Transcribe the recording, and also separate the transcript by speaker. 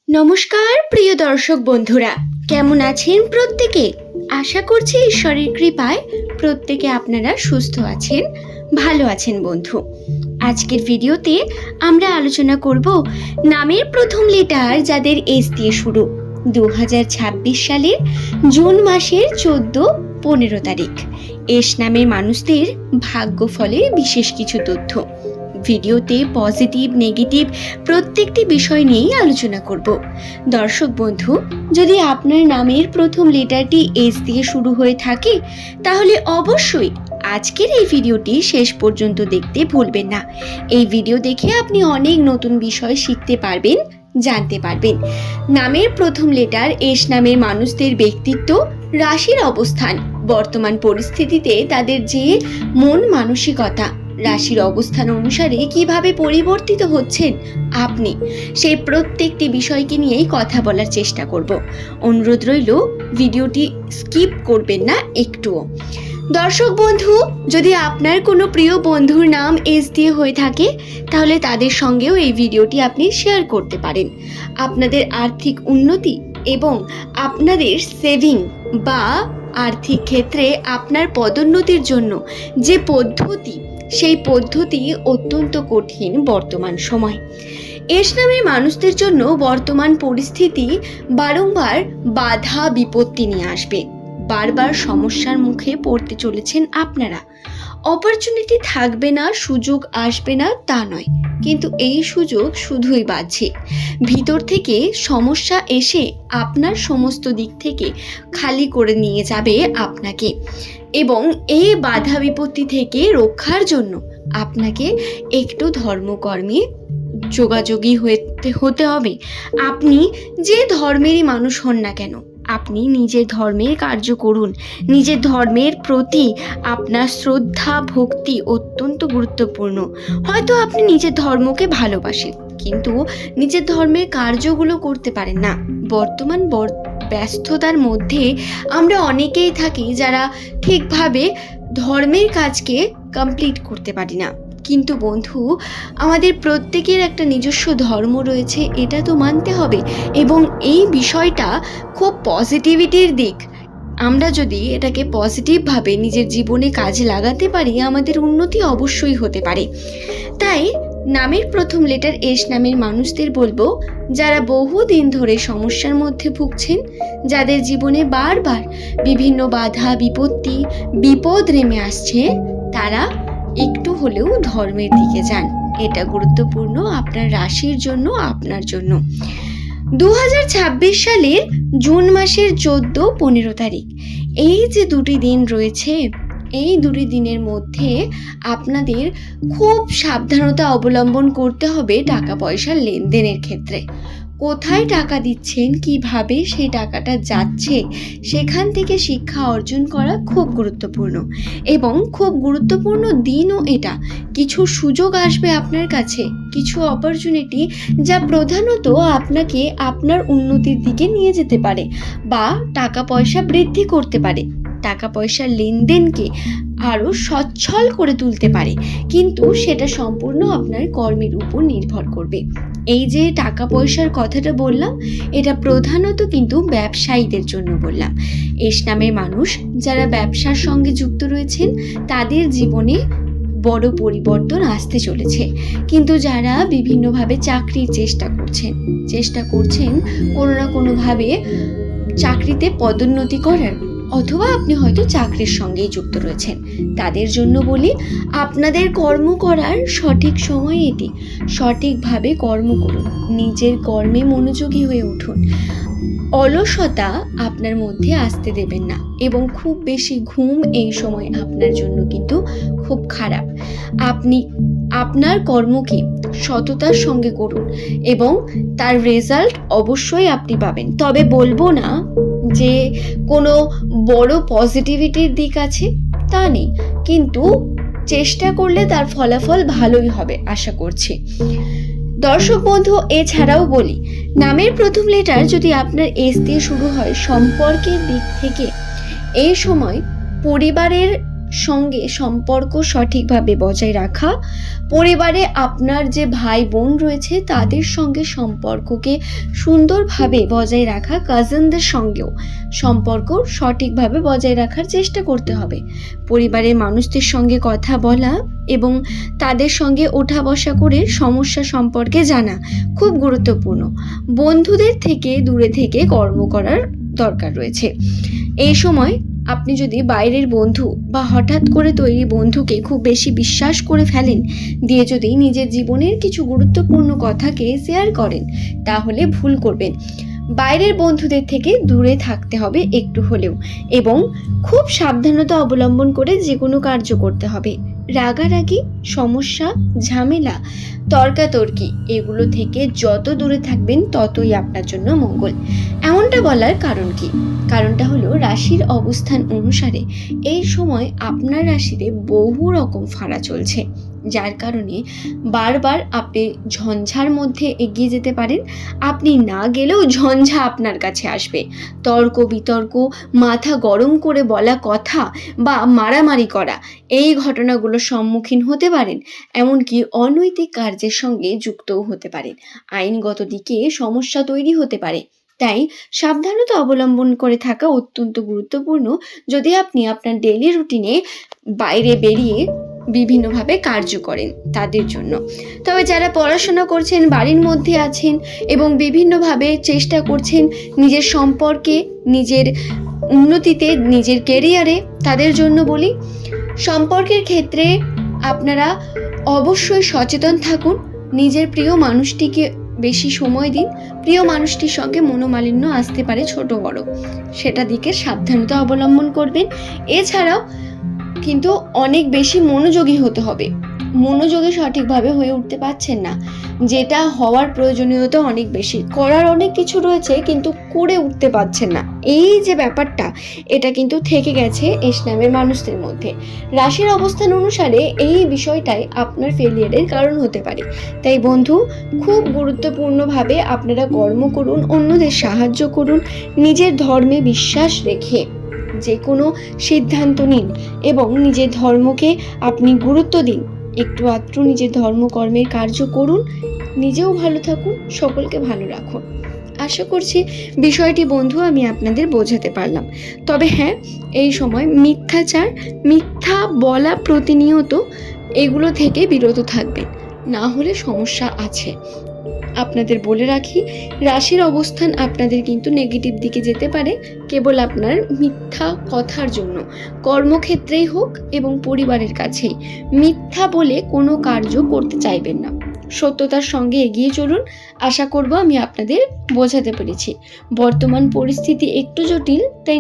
Speaker 1: নমস্কার প্রিয় দর্শক বন্ধুরা, কেমন আছেন প্রত্যেকে? আশা করছি ঈশ্বরের কৃপায় প্রত্যেকে আপনারা সুস্থ আছেন, ভালো আছেন। বন্ধু, আজকের ভিডিওতে আমরা আলোচনা করব নামের প্রথম লেটার যাদের এস দিয়ে শুরু। 2026 সালের জুন মাসের 14-15 তারিখ এস নামের মানুষদের ভাগ্যফলের বিশেষ কিছু তথ্য। ভিডিওতে পজিটিভ নেগেটিভ প্রত্যেকটি বিষয় নিয়েই আলোচনা করব। দর্শক বন্ধু, যদি আপনার নামের প্রথম লেটারটি এস দিয়ে শুরু হয়ে থাকে তাহলে অবশ্যই আজকের এই ভিডিওটি শেষ পর্যন্ত দেখতে ভুলবেন না। এই ভিডিও দেখে আপনি অনেক নতুন বিষয় শিখতে পারবেন, জানতে পারবেন। নামের প্রথম লেটার এস নামের মানুষদের ব্যক্তিত্ব, রাশির অবস্থান, বর্তমান পরিস্থিতিতে তাদের যে মন মানসিকতা, রাশির অবস্থান অনুসারে কিভাবে পরিবর্তিত হচ্ছেন আপনি, সেই প্রত্যেকটি বিষয়কে নিয়েই কথা বলার চেষ্টা করব। অনুরোধ রইল ভিডিওটি স্কিপ করবেন না একটুও। দর্শক বন্ধু, যদি আপনার কোনো প্রিয় বন্ধুর নাম এস দিয়ে হয়ে থাকে তাহলে তাদের সঙ্গেও এই ভিডিওটি আপনি শেয়ার করতে পারেন। আপনাদের আর্থিক উন্নতি এবং আপনাদের সেভিং বা আর্থিক ক্ষেত্রে আপনার পদোন্নতির জন্য যে পদ্ধতি, সেই পদ্ধতি অত্যন্ত কঠিন বর্তমান সময়। এস নামের মানুষদের জন্য বর্তমান পরিস্থিতি বারংবার বাধা বিপত্তি নিয়ে আসবে। বারবার সমস্যার মুখে পড়তে চলেছেন আপনারা। অপরচুনিটি থাকবে না, সুযোগ আসবে না তা নয়, কিন্তু এই সুযোগ শুধুই বাহ্যিক। ভিতর থেকে সমস্যা এসে আপনার সমস্ত দিক থেকে খালি করে নিয়ে যাবে আপনাকে, এবং এই বাধা বিপত্তি থেকে রক্ষার জন্য আপনাকে একটু ধর্মকর্মে যোগাযোগী হতে হবে। আপনি যে ধর্মেরই মানুষ হন না কেন, আপনি নিজের ধর্মের কার্য করুন। নিজের ধর্মের প্রতি আপনার শ্রদ্ধা ভক্তি অত্যন্ত গুরুত্বপূর্ণ। হয়তো আপনি নিজের ধর্মকে ভালোবাসেন, কিন্তু নিজের ধর্মের কার্যগুলো করতে পারেন না। বর্তমান ব্যস্ততার মধ্যে আমরা অনেকেই থাকি যারা ঠিকভাবে ধর্মের কাজকে কমপ্লিট করতে পারি না। কিন্তু বন্ধু, আমাদের প্রত্যেকের একটা নিজস্ব ধর্ম রয়েছে, এটা তো মানতে হবে। এবং এই বিষয়টা খুব পজিটিভিটির দিক। আমরা যদি এটাকে পজিটিভভাবে নিজের জীবনে কাজে লাগাতে পারি, আমাদের উন্নতি অবশ্যই হতে পারে। তাই নামের প্রথম লেটার এস নামের মানুষদের বলবো, যারা বহুদিন ধরে সমস্যার মধ্যে ভুগছেন, যাদের জীবনে বারবার বিভিন্ন বাধা বিপত্তি বিপদ নেমে আসছে, তারা একটু হলেও ধর্মের দিকে যান। এটা গুরুত্বপূর্ণ আপনার রাশির জন্য, আপনার জন্য। 2026 সালের জুন মাসের 14-15 তারিখ এই যে দুটি দিন রয়েছে, এই দুটি দিনের মধ্যে আপনাদের খুব সাবধানতা অবলম্বন করতে হবে টাকা পয়সার লেনদেনের ক্ষেত্রে। কোথায় টাকা দিচ্ছেন, কিভাবে সেই টাকাটা যাচ্ছে, সেখান থেকে শিক্ষা অর্জন করা খুব গুরুত্বপূর্ণ। এবং খুব গুরুত্বপূর্ণ দিনও এটা। কিছু সুযোগ আসবে আপনার কাছে, কিছু অপরচুনিটি, যা প্রধানত আপনাকে আপনার উন্নতির দিকে নিয়ে যেতে পারে বা টাকা পয়সা বৃদ্ধি করতে পারে, টাকা পয়সার লেনদেনকে আরও সচ্ছল করে তুলতে পারে। কিন্তু সেটা সম্পূর্ণ আপনার কর্মের উপর নির্ভর করবে। এই যে টাকা পয়সার কথাটা বললাম, এটা প্রধানত কিন্তু ব্যবসায়ীদের জন্য বললাম। এস নামের মানুষ যারা ব্যবসার সঙ্গে যুক্ত রয়েছেন, তাদের জীবনে বড় পরিবর্তন আসতে চলেছে। কিন্তু যারা বিভিন্নভাবে চাকরির চেষ্টা করছেন কোনো না কোনোভাবে চাকরিতে পদোন্নতি করার, অথবা আপনি হয়তো চাকরির সঙ্গেই যুক্ত রয়েছেন, তাদের জন্য বলি, আপনাদের কর্ম করার সঠিক সময় এটি। সঠিকভাবে কর্ম করুন, নিজের কর্মে মনোযোগী হয়ে উঠুন। অলসতা আপনার মধ্যে আসতে দেবেন না, এবং খুব বেশি ঘুম এই সময় আপনার জন্য কিন্তু খুব খারাপ। আপনি আপনার কর্মকে সততার সঙ্গে করুন এবং তার রেজাল্ট অবশ্যই আপনি পাবেন। তবে বলবো না যে কোনো বড় পজিটিভিটির দিক আছে, তা নেই, কিন্তু চেষ্টা করলে তার ফলাফল ভালোই হবে আশা করছি। দর্শক বন্ধু, এছাড়াও বলি, নামের প্রথম লেটার যদি আপনার এস দিয়ে শুরু হয়, সম্পর্কের দিক থেকে এই সময় পরিবারের সঙ্গে সম্পর্ক সঠিকভাবে বজায় রাখা, পরিবারে আপনার যে ভাই বোন রয়েছে তাদের সঙ্গে সম্পর্ককে সুন্দরভাবে বজায় রাখা, কাজিনদের সঙ্গেও সম্পর্ক সঠিকভাবে বজায় রাখার চেষ্টা করতে হবে। পরিবারের মানুষদের সঙ্গে কথা বলা এবং তাদের সঙ্গে ওঠা বসা করে সমস্যা সম্পর্কে জানা খুব গুরুত্বপূর্ণ। বন্ধুদের থেকে দূরে থেকে কর্ম করার দরকার রয়েছে। এই সময় আপনি যদি বাইরের বন্ধু বা হঠাৎ করে তৈরি বন্ধুকে খুব বেশি বিশ্বাস করে ফেলেন, দিয়ে যদি নিজের জীবনের কিছু গুরুত্বপূর্ণ কথাকে শেয়ার করেন, তাহলে ভুল করবেন। বাইরের বন্ধুদের থেকে দূরে থাকতে হবে একটু হলেও, এবং খুব সাবধানতা অবলম্বন করে যে কোনো কার্য করতে হবে। রাগারাগি, সমস্যা, ঝামেলা, তর্কাতর্কি এগুলো থেকে যত দূরে থাকবেন ততই আপনার জন্য মঙ্গল। এমনটা বলার কারণ কি? কারণটা হলো রাশির অবস্থান অনুসারে এই সময় আপনার রাশিতে বহু রকম ফাঁড়া চলছে, যার কারণে বারবার আপনি ঝঞ্ঝার মধ্যে এগিয়ে যেতে পারেন। আপনি না গেলেও ঝঞ্ঝা আপনার কাছে আসবে। তর্ক বিতর্ক, মাথা গরম করে বলা কথা বা মারামারি করা, এই ঘটনাগুলোর সম্মুখীন হতে পারেন। এমনকি অনৈতিক কার্যের সঙ্গে যুক্তও হতে পারেন। আইনগত দিকে সমস্যা তৈরি হতে পারে। তাই সাবধানতা অবলম্বন করে থাকা অত্যন্ত গুরুত্বপূর্ণ, যদি আপনি আপনার ডেইলি রুটিনে বাইরে বেরিয়ে বিভিন্নভাবে কার্য করেন তাদের জন্য। তবে যারা পড়াশোনা করছেন, বাড়ির মধ্যে আছেন এবং বিভিন্নভাবে চেষ্টা করছেন নিজের সম্পর্কে, নিজের উন্নতিতে, নিজের কেরিয়ারে, তাদের জন্য বলি, সম্পর্কের ক্ষেত্রে আপনারা অবশ্যই সচেতন থাকুন। নিজের প্রিয় মানুষটিকে বেশি সময় দিন। প্রিয় মানুষটির সঙ্গে মনোমালিন্য আসতে পারে ছোট বড়, সেটা দিকে সাবধানতা অবলম্বন করবেন। এছাড়াও কিন্তু অনেক বেশি মনোযোগী হতে হবে। মনোযোগী সঠিকভাবে হয়ে উঠতে পারছেন না, যেটা হওয়ার প্রয়োজনীয়তা অনেক বেশি, করার অনেক কিছু রয়েছে কিন্তু করে উঠতে পারছেন না, এই যে ব্যাপারটা, এটা কিন্তু থেকে গেছে এস নামের মানুষদের মধ্যে। রাশির অবস্থান অনুসারে এই বিষয়টাই আপনার ফেলিয়ারের কারণ হতে পারে। তাই বন্ধু, খুব গুরুত্বপূর্ণভাবে আপনারা কর্ম করুন, অন্যদের সাহায্য করুন, নিজের ধর্মে বিশ্বাস রেখে যে কোনো সিদ্ধান্ত নিন এবং নিজের ধর্মকে আপনি গুরুত্ব দিন। একটু আধটু নিজের ধর্মকর্মের কার্য করুন, নিজেও ভালো থাকুন, সকলকে ভালো রাখুন। আশা করছি বিষয়টি বন্ধু আমি আপনাদের বোঝাতে পারলাম। তবে হ্যাঁ, এই সময় মিথ্যাচার, মিথ্যা বলা প্রতিনিয়ত, এগুলো থেকে বিরত থাকবেন, না হলে সমস্যা আছে। আপনাদের বলে রাখি, রাশির অবস্থান আপনাদের কিন্তু নেগেটিভ দিকে যেতে পারে, কেবল আপনার মিথ্যা কথার জন্য। কর্মক্ষেত্রেই হোক এবং পরিবারের কাছেই মিথ্যা বলে কোনো কার্য করতে চাইবেন না। সত্যতার সঙ্গে এগিয়ে চলুন। আশা করব আমি আপনাদের বোঝাতে পেরেছি। বর্তমান পরিস্থিতি একটু জটিল, তাই